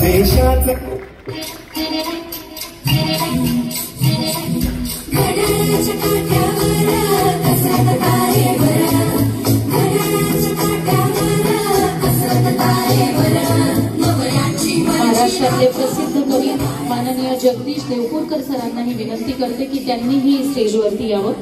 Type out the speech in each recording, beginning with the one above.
देशाचं महाराष्ट्रातले प्रसिद्ध कवी माननीय जगदीश देवपूरकर सरांना ही विनंती करते की त्यांनीही स्टेजवरती यावं.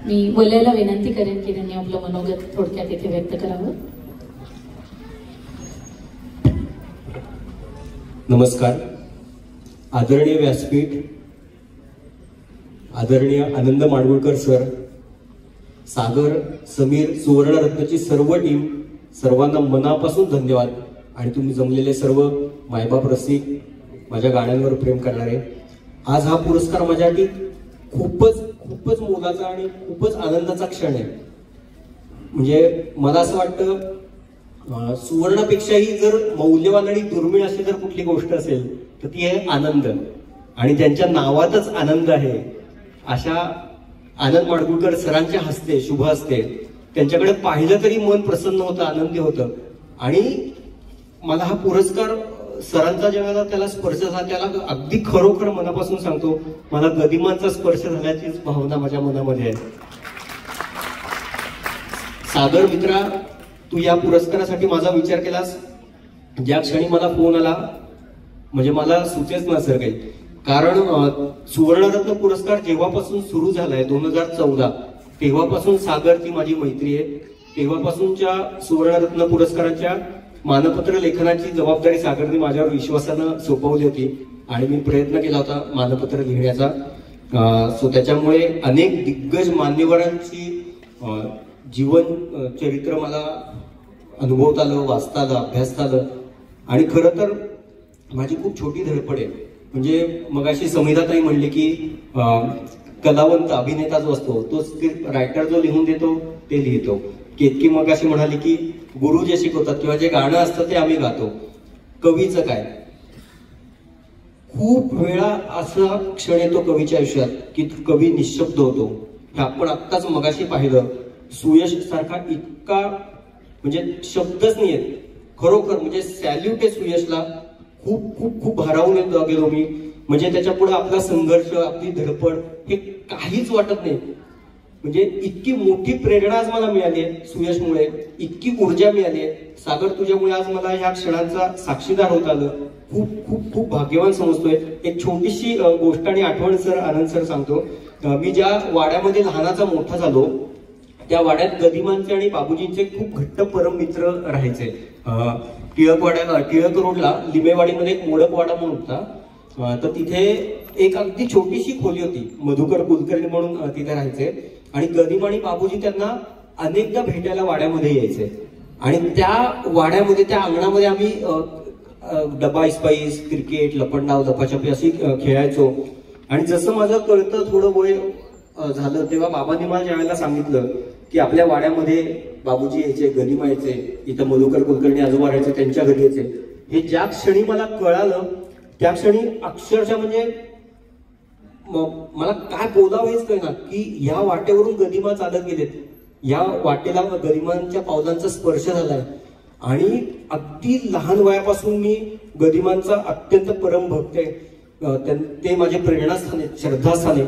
मी बोलायला विनंती करेन की त्यांनी आपलं मनोगत थोडक्यात इथे व्यक्त करावं. नमस्कार. आदरणीय व्यासपीठ, आदरणीय आनंद माडगुळकर सर, सागर, समीर, सुवर्णरत्नची सर्व टीम, सर्वांना मनापासून धन्यवाद. आणि तुम्ही जमलेले सर्व मायबाप रसिक, माझ्या गाण्यांवर प्रेम करणारे, आज हा पुरस्कार माझ्यासाठी खूपच खूपच मोलाचा आणि खूपच आनंदाचा क्षण आहे. म्हणजे मला असं वाटतं सुवर्णापेक्षाही जर मौल्यवान आणि दुर्मिळ अशी जर कुठली गोष्ट असेल तर ती आहे आनंद. आणि त्यांच्या नावातच आनंद आहे. अशा आनंद माडगुळकर सरांच्या हस्ते, शुभ हस्ते, त्यांच्याकडे पाहिलं तरी मन प्रसन्न होतं, आनंदी होतं. आणि मला हा पुरस्कार सरांचा जेव्हा त्याला स्पर्श झाला, त्याला अगदी खरोखर मनापासून सांगतो, मला गदिमांचा स्पर्श झाल्याचीच भावना माझ्या मनामध्ये आहे. सागर मित्रा, तू या पुरस्कारासाठी माझा विचार केलास. ज्या क्षणी मला फोन आला म्हणजे मला सुचेच ना सर काही. कारण सुवर्णरत्न पुरस्कार जेव्हापासून सुरू झालाय 2014, तेव्हापासून सागरची माझी मैत्री आहे. तेव्हापासूनच्या सुवर्णरत्न पुरस्काराच्या मानपत्र लेखनाची जबाबदारी सागरने माझ्यावर विश्वासानं सोपवली होती आणि मी प्रयत्न केला होता मानपत्र लिहिण्याचा. सो त्याच्यामुळे अनेक दिग्गज मान्यवरांची जीवन चरित्र मला अनुभवता आलं, वाचता आलं, अभ्यासता आलं. आणि खरं तर माझी खूप छोटी धडपड आहे. म्हणजे मगाशी समिधाताई म्हणली की कलावंत अभिनेता जो असतो तो रायटर जो लिहून देतो ते लिहितो. केतकी मगाशी म्हणाली की गुरु जे शिकवतात किंवा जे गाणं असतं ते आम्ही गातो. कवीचं काय, खूप वेळा असा क्षण येतो कवीच्या आयुष्यात की कवी निशब्द होतो. हे आपण आत्ताच मगाशी पाहिलं. सुयश सारखा इतका म्हणजे शब्दच नाही आहेत खरोखर. म्हणजे सॅल्यूट आहे सुयशला. खूप खूप खूप भारावून गेलो मी. म्हणजे त्याच्या पुढे आपला संघर्ष, आपली धडपड हे काहीच वाटत नाही. म्हणजे इतकी मोठी प्रेरणा आज मला मिळाली आहे सुयशमुळे, इतकी ऊर्जा मिळाली आहे. सागर, तुझ्यामुळे आज मला ह्या क्षणांचा साक्षीदार होत आलं. खूप खूप खूप भाग्यवान समजतोय. एक छोटीशी गोष्ट आणि आठवण सर, आनंद सर सांगतो. मी ज्या वाड्यामध्ये लहानाचा मोठा झालो त्या वाड्यात गदिमांचे आणि बाबूजींचे खूप घट्ट परम मित्र राहायचे. टिळक रोडला लिमेवाडीमध्ये एक मोडकवाडा म्हणून होता. तर तिथे एक अगदी छोटीशी खोली होती. मधुकर कुलकर्णी म्हणून तिथे राहायचे. आणि गदिमा आणि बाबूजी त्यांना अनेकदा भेटायला वाड्यामध्ये यायचे. आणि त्या वाड्यामध्ये, त्या अंगणामध्ये आम्ही डबा इस्पाईस, क्रिकेट, लपंडाव, लपाछपी अशी खेळायचो. आणि जसं माझं कळतं थोडं वय झालं तेव्हा बाबांनी मला ज्यावेळेला सांगितलं की आपल्या वाड्यामध्ये बाबूजी यायचे, गदिमा यायचे, इथं मधुकर कुलकर्णी आजोबा राहायचे, त्यांच्या घरी यायचे. हे ज्या क्षणी मला कळालं त्या क्षणी अक्षरशः म्हणजे मला काय बोलावं हेच कळेना की ह्या वाटेवरून गदिमा चालत गेलेत. या वाटेला गदिमांच्या पावलांचा स्पर्श झालाय. आणि अगदी लहान वयापासून मी गदिमांचा अत्यंत परम भक्त आहे. ते माझे प्रेरणास्थान आहेत, श्रद्धास्थान आहे.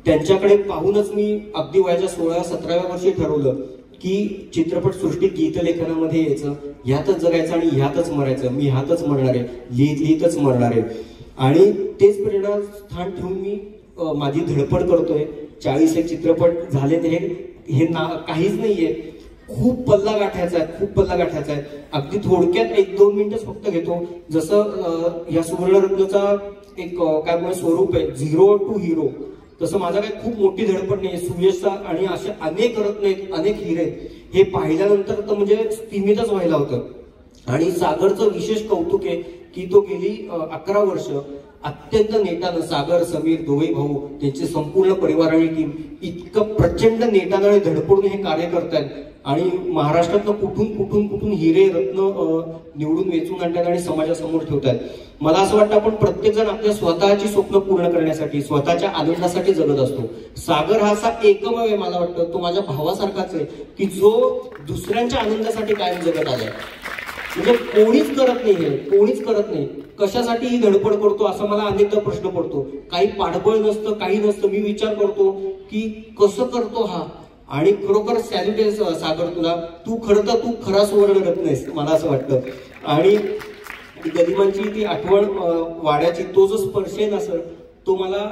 त्यांच्याकडे पाहूनच मी अगदी वयाच्या 16-17व्या वर्षी ठरवलं की चित्रपट सृष्टीत गीतलेखनामध्ये यायचं, ह्यातच जगायचं आणि ह्यातच मरायचं. मी ह्यातच मरणार आहे, लिहितच मरणार आहे. आणि तेच प्रेरणास्थान ठेवून मी माझी धडपड करतोय. 40 चित्रपट झाले हे काहीच नाहीये. खूप पल्ला गाठायचा आहे, खूप पल्ला गाठायचा आहे. अगदी थोडक्यात 1-2 मिनिटच फक्त घेतो. जसं या सुवर्णरत्नचा एक काय म्हणून स्वरूप आहे, झिरो टू हिरो. तसं माझा काही खूप मोठी धडपड नाही. सुयशचा आणि असे अनेक रत्न आहेत, अनेक हिरे आहेत, हे पाहिल्यानंतर तर म्हणजे स्तिमितच व्हायला होतं. आणि सागरचं विशेष कौतुक आहे की तो गेली 11 वर्ष अत्यंत नेटानं, सागर समीर दोघे भाऊ त्यांचे संपूर्ण परिवार आणि टीम इतकं प्रचंड नेटानं आणि धडपडून हे कार्य करतायत. आणि महाराष्ट्रातनं कुठून हिरे रत्न निवडून वेचून आणतात आणि समाजासमोर ठेवतात. मला असं वाटतं आपण प्रत्येक जण आपल्या स्वतःची स्वप्न पूर्ण करण्यासाठी, स्वतःच्या आनंदासाठी जगत असतो. सागर हा असा एकमेव आहे, मला वाटतं तो माझ्या भावासारखाच आहे की जो दुसऱ्यांच्या आनंदासाठी कायम जगत आलाय. म्हणजे कोणीच करत नाही, हे कोणीच करत नाही. कशासाठी ही धडपड करतो असा मला अनेकदा प्रश्न पडतो. काही पाठबळ नसतं, काही नसतं. मी विचार करतो की कसं करतो हा. आणि खरोखर सॅल्यूट आहे सागर तुला. तू खरा सुवर्णरत्न आहेस, मला असं वाटतं. आणि गदिमांची ती आठवण वाड्याची, तो जो स्पर्श आहे ना सर, तो मला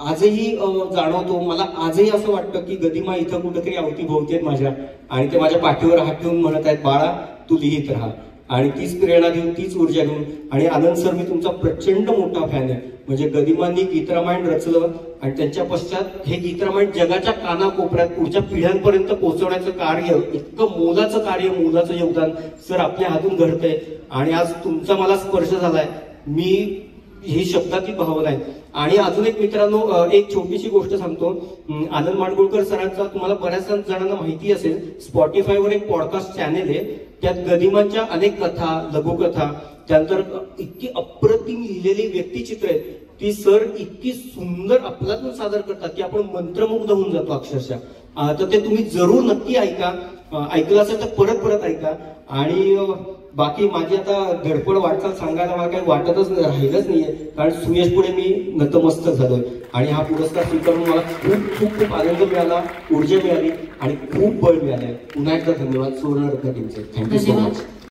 आजही जाणवतो. मला आजही असं वाटतं की गदिमा इथं कुठेतरी अवतीभोवती आहेत माझ्या, आणि ते माझ्या पाठीवर हात ठेवून म्हणत आहेत, बाळा तू लिहित राहा. आणि तीच प्रेरणा देऊन, तीच ऊर्जा घेऊन. आणि आनंद सर, मी तुमचा प्रचंड मोठा फॅन आहे. म्हणजे गदिमांनी गीतरामायण रचलं आणि त्यांच्या पश्चात हे गीतरामायण जगाच्या कानाकोपऱ्यात पुढच्या पिढ्यांपर्यंत पोहोचवण्याचं कार्य, इतकं मोलाचं कार्य, मोलाचं योगदान सर आपल्या हातून घडतंय. आणि आज तुमचा मला स्पर्श झालाय, मी ही शब्दातील भावना आहे. आणि अजून एक मित्रांनो, एक छोटीशी गोष्ट सांगतो. आनंद माडगुळकर सरांचा तुम्हाला बऱ्याच जणांना माहिती असेल, स्पॉटीफायवर एक पॉडकास्ट चॅनेल आहे. त्यात गदिमांच्या अनेक कथा, लघुकथा, त्यानंतर इतकी अप्रतिम लिहिलेली व्यक्तिचित्र आहेत. ती सर इतकी सुंदर अफलातून सादर करतात की आपण मंत्रमुग्ध होऊन जातो अक्षरशः. तर ते तुम्ही जरूर नक्की ऐका. ऐकलं असेल तर परत ऐका. आणि बाकी माझी आता धडपड वाटचाल सांगायला मला काही वाटतच राहिलंच नाहीये, कारण सुयश पुढे मी नतमस्तक झालोय. आणि हा पुरस्कार स्वीकारून मला खूप आनंद मिळाला, ऊर्जा मिळाली आणि खूप बळ मिळालंय. पुन्हा एकदा धन्यवाद सुवर्णरत्न टीमचे. Thank you so much.